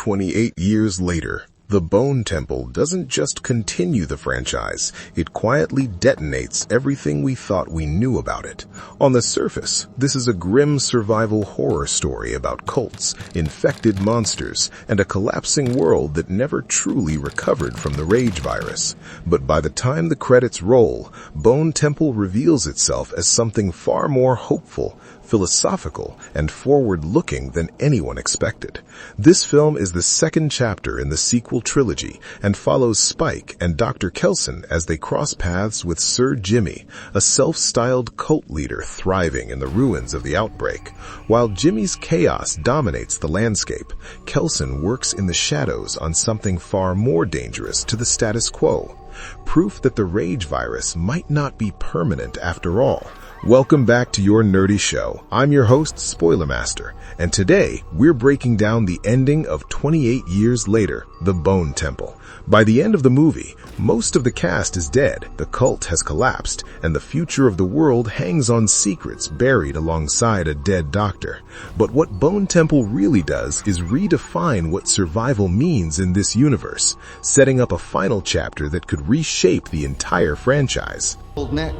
28 years later, the Bone Temple doesn't just continue the franchise, it quietly detonates everything we thought we knew about it. On the surface, this is a grim survival horror story about cults, infected monsters, and a collapsing world that never truly recovered from the rage virus. But by the time the credits roll, Bone Temple reveals itself as something far more hopeful, philosophical, and forward-looking than anyone expected. This film is the second chapter in the sequel trilogy and follows Spike and Dr. Kelson as they cross paths with Sir Jimmy, a self-styled cult leader thriving in the ruins of the outbreak. While Jimmy's chaos dominates the landscape, Kelson works in the shadows on something far more dangerous to the status quo. Proof that the rage virus might not be permanent after all. Welcome back to your nerdy show. I'm your host, Spoiler Master, and today we're breaking down the ending of 28 years later, The Bone Temple. By the end of the movie, most of the cast is dead, the cult has collapsed, and the future of the world hangs on secrets buried alongside a dead doctor. But what Bone Temple really does is redefine what survival means in this universe, setting up a final chapter that could reshape the entire franchise. Old Nick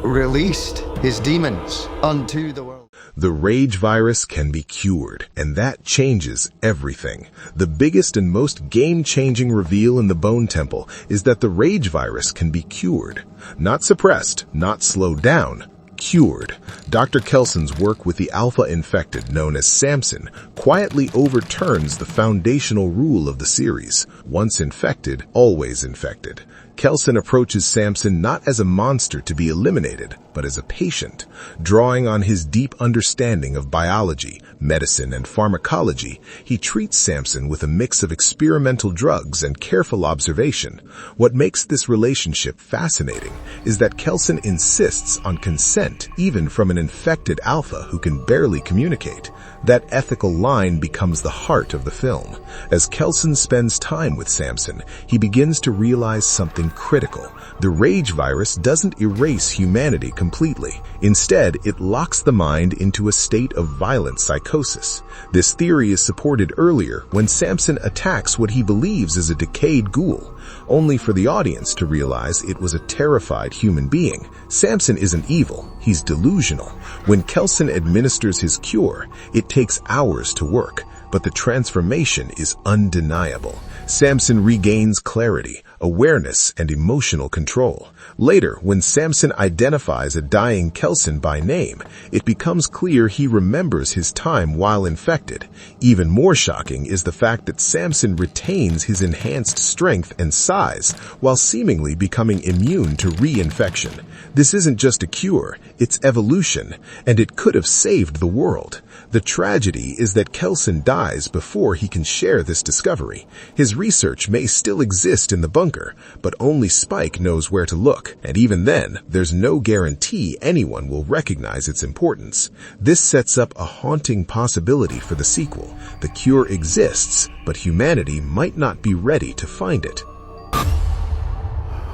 released his demons unto the world. The rage virus can be cured, and that changes everything. The biggest and most game-changing reveal in the Bone Temple is that the rage virus can be cured. Not suppressed, not slowed down, cured. Dr. Kelson's work with the alpha infected, known as Samson, quietly overturns the foundational rule of the series. Once infected, always infected. Kelson approaches Samson not as a monster to be eliminated, but as a patient. Drawing on his deep understanding of biology, medicine, and pharmacology, he treats Samson with a mix of experimental drugs and careful observation. What makes this relationship fascinating is that Kelson insists on consent even from an infected alpha who can barely communicate. That ethical line becomes the heart of the film. As Kelson spends time with Samson, he begins to realize something critical. The rage virus doesn't erase humanity completely. Instead, it locks the mind into a state of violent psychosis. This theory is supported earlier when Samson attacks what he believes is a decayed ghoul, only for the audience to realize it was a terrified human being. Samson isn't evil, he's delusional. When Kelson administers his cure, it takes hours to work, but the transformation is undeniable. Samson regains clarity, awareness, and emotional control. Later, when Samson identifies a dying Kelson by name, it becomes clear he remembers his time while infected. Even more shocking is the fact that Samson retains his enhanced strength and size while seemingly becoming immune to reinfection. This isn't just a cure, it's evolution, and it could have saved the world. The tragedy is that Kelson dies before he can share this discovery. His research may still exist in the bunker, but only Spike knows where to look, and even then, there's no guarantee anyone will recognize its importance. This sets up a haunting possibility for the sequel. The cure exists, but humanity might not be ready to find it.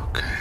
Okay,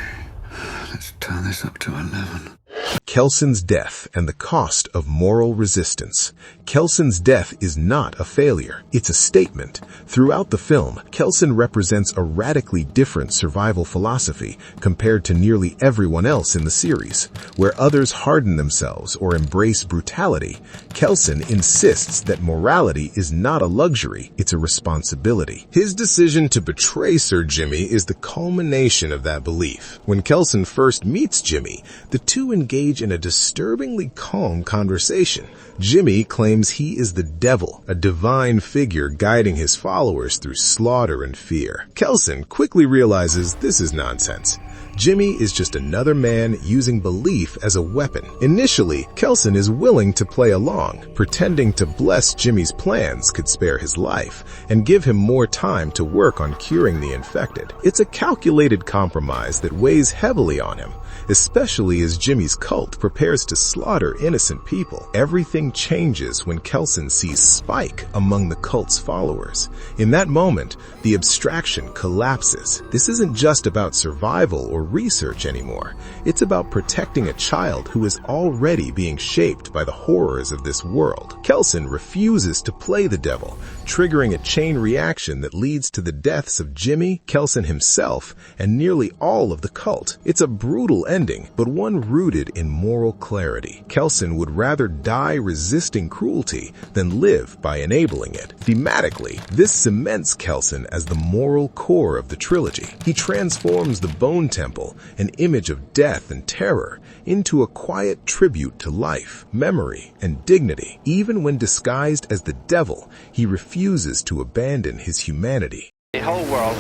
let's turn this up to 11. Kelson's death and the cost of moral resistance. Kelson's death is not a failure, it's a statement. Throughout the film, Kelson represents a radically different survival philosophy compared to nearly everyone else in the series. Where others harden themselves or embrace brutality, Kelson insists that morality is not a luxury, it's a responsibility. His decision to betray Sir Jimmy is the culmination of that belief. When Kelson first meets Jimmy, the two engage in a disturbingly calm conversation. Jimmy claims he is the devil, a divine figure guiding his followers through slaughter and fear. Kelson quickly realizes this is nonsense. Jimmy is just another man using belief as a weapon. Initially, Kelson is willing to play along, pretending to bless Jimmy's plans could spare his life and give him more time to work on curing the infected. It's a calculated compromise that weighs heavily on him. especially as Jimmy's cult prepares to slaughter innocent people. Everything changes when Kelson sees Spike among the cult's followers. In that moment, the abstraction collapses. This isn't just about survival or research anymore. It's about protecting a child who is already being shaped by the horrors of this world. Kelson refuses to play the devil, triggering a chain reaction that leads to the deaths of Jimmy, Kelson himself, and nearly all of the cult. It's a brutal ending, but one rooted in moral clarity. Kelson would rather die resisting cruelty than live by enabling it. Thematically, this cements Kelson as the moral core of the trilogy. He transforms the Bone Temple, an image of death and terror, into a quiet tribute to life, memory, and dignity. Even when disguised as the devil, he refuses to abandon his humanity. The whole world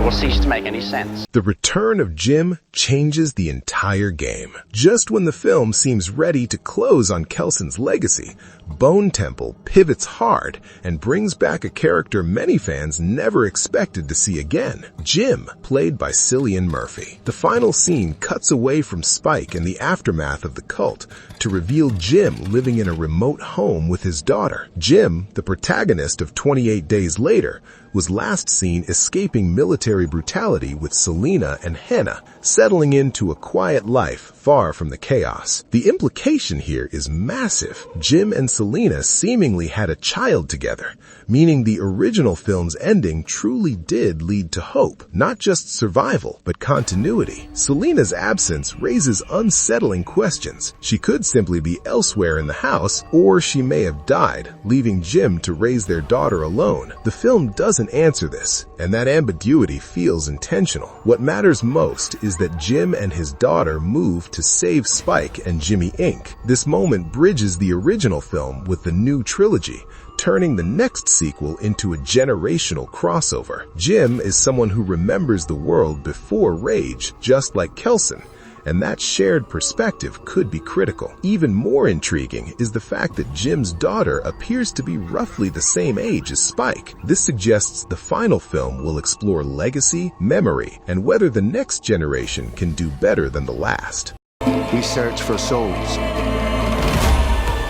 will cease to make any sense. The return of Jim changes the entire game. Just when the film seems ready to close on Kelson's legacy, Bone Temple pivots hard and brings back a character many fans never expected to see again, Jim, played by Cillian Murphy. The final scene cuts away from Spike and the aftermath of the cult to reveal Jim living in a remote home with his daughter. Jim, the protagonist of 28 Days Later, was last seen escaping military brutality with Selena and Hannah, settling into a quiet life far from the chaos. The implication here is massive. Jim and Selena seemingly had a child together, meaning the original film's ending truly did lead to hope, not just survival, but continuity. Selena's absence raises unsettling questions. She could simply be elsewhere in the house, or she may have died, leaving Jim to raise their daughter alone. The film doesn't answer this, and that ambiguity feels intentional. What matters most is that Jim and his daughter move to save Spike and Jimmy Inc. This moment bridges the original film with the new trilogy, turning the next sequel into a generational crossover. Jim is someone who remembers the world before Rage, just like Kelson, and that shared perspective could be critical. Even more intriguing is the fact that Jim's daughter appears to be roughly the same age as Spike. This suggests the final film will explore legacy, memory, and whether the next generation can do better than the last. We search for souls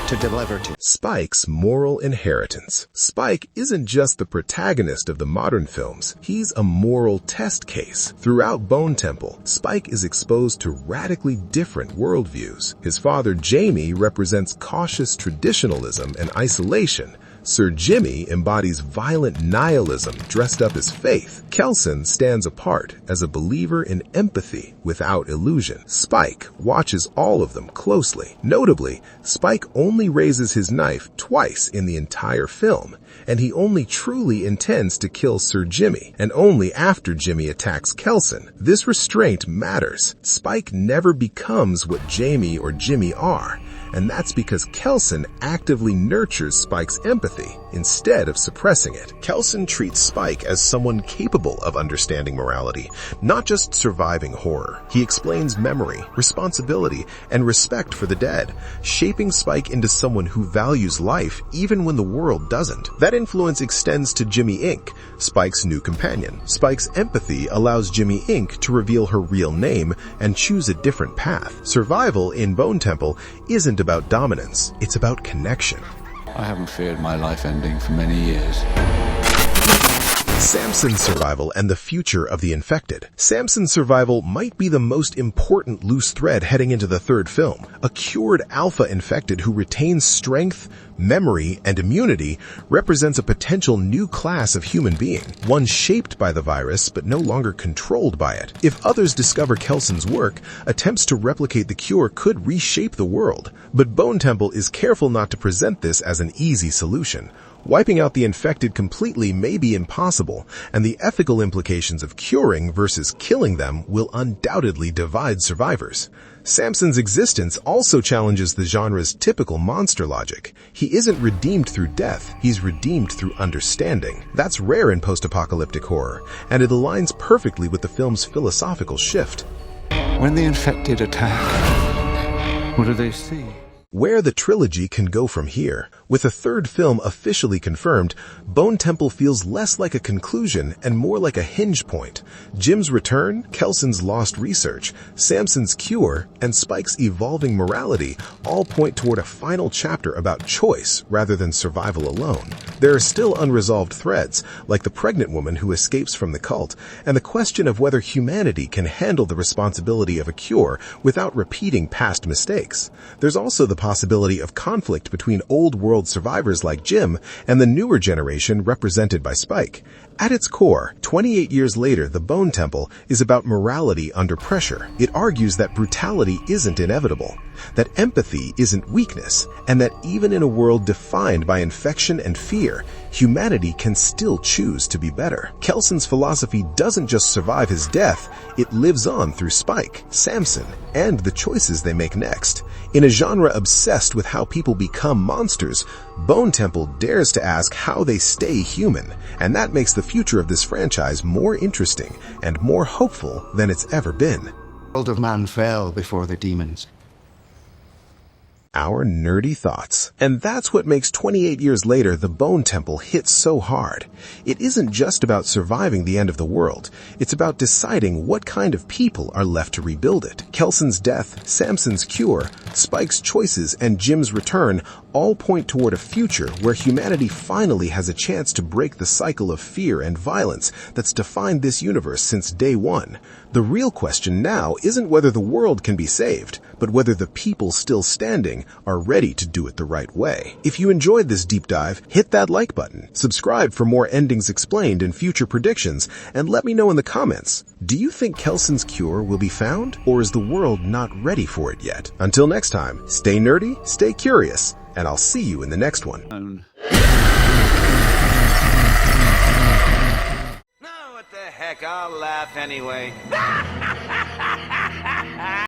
to deliver to. Spike's moral inheritance. Spike isn't just the protagonist of the modern films, he's a moral test case. Throughout Bone Temple, Spike is exposed to radically different worldviews. His father, Jamie, represents cautious traditionalism and isolation. Sir Jimmy embodies violent nihilism dressed up as faith. Kelson stands apart as a believer in empathy without illusion. Spike watches all of them closely. Notably, Spike only raises his knife twice in the entire film, and he only truly intends to kill Sir Jimmy, and only after Jimmy attacks Kelson. This restraint matters. Spike never becomes what Jamie or Jimmy are, and that's because Kelson actively nurtures Spike's empathy instead of suppressing it. Kelson treats Spike as someone capable of understanding morality, not just surviving horror. He explains memory, responsibility, and respect for the dead, shaping Spike into someone who values life even when the world doesn't. That influence extends to Jimmy Inc., Spike's new companion. Spike's empathy allows Jimmy Inc. to reveal her real name and choose a different path. Survival in Bone Temple isn't about dominance, it's about connection. I haven't feared my life ending for many years. Samson's survival and the future of the infected. Samson's survival might be the most important loose thread heading into the third film. A cured alpha infected who retains strength, memory, and immunity represents a potential new class of human being, one shaped by the virus but no longer controlled by it. If others discover Kelson's work, attempts to replicate the cure could reshape the world, but Bone Temple is careful not to present this as an easy solution. Wiping out the infected completely may be impossible, and the ethical implications of curing versus killing them will undoubtedly divide survivors. Samson's existence also challenges the genre's typical monster logic. He isn't redeemed through death, he's redeemed through understanding. That's rare in post-apocalyptic horror, and it aligns perfectly with the film's philosophical shift. When the infected attack, what do they see? Where the trilogy can go from here. With a third film officially confirmed, Bone Temple feels less like a conclusion and more like a hinge point. Jim's return, Kelson's lost research, Samson's cure, and Spike's evolving morality all point toward a final chapter about choice rather than survival alone. There are still unresolved threads, like the pregnant woman who escapes from the cult, and the question of whether humanity can handle the responsibility of a cure without repeating past mistakes. There's also the possibility of conflict between old-world survivors like Jim and the newer generation represented by Spike. At its core, 28 years later, the Bone Temple is about morality under pressure. It argues that brutality isn't inevitable, that empathy isn't weakness, and that even in a world defined by infection and fear, humanity can still choose to be better. Kelson's philosophy doesn't just survive his death, it lives on through Spike, Samson, and the choices they make next. In a genre obsessed with how people become monsters, Bone Temple dares to ask how they stay human, and that makes the future of this franchise more interesting and more hopeful than it's ever been. The world of man fell before the demons. Our nerdy thoughts. And that's what makes 28 years later the Bone Temple hit so hard. It isn't just about surviving the end of the world. It's about deciding what kind of people are left to rebuild it. Kelson's death, Samson's cure, Spike's choices, and Jim's return all point toward a future where humanity finally has a chance to break the cycle of fear and violence that's defined this universe since day one. The real question now isn't whether the world can be saved, but whether the people still standing are ready to do it the right way. If you enjoyed this deep dive, hit that like button, subscribe for more endings explained and future predictions, and let me know in the comments, do you think Kelson's cure will be found, or is the world not ready for it yet? Until next time, stay nerdy, stay curious, and I'll see you in the next one. What the heck, I'll laugh anyway.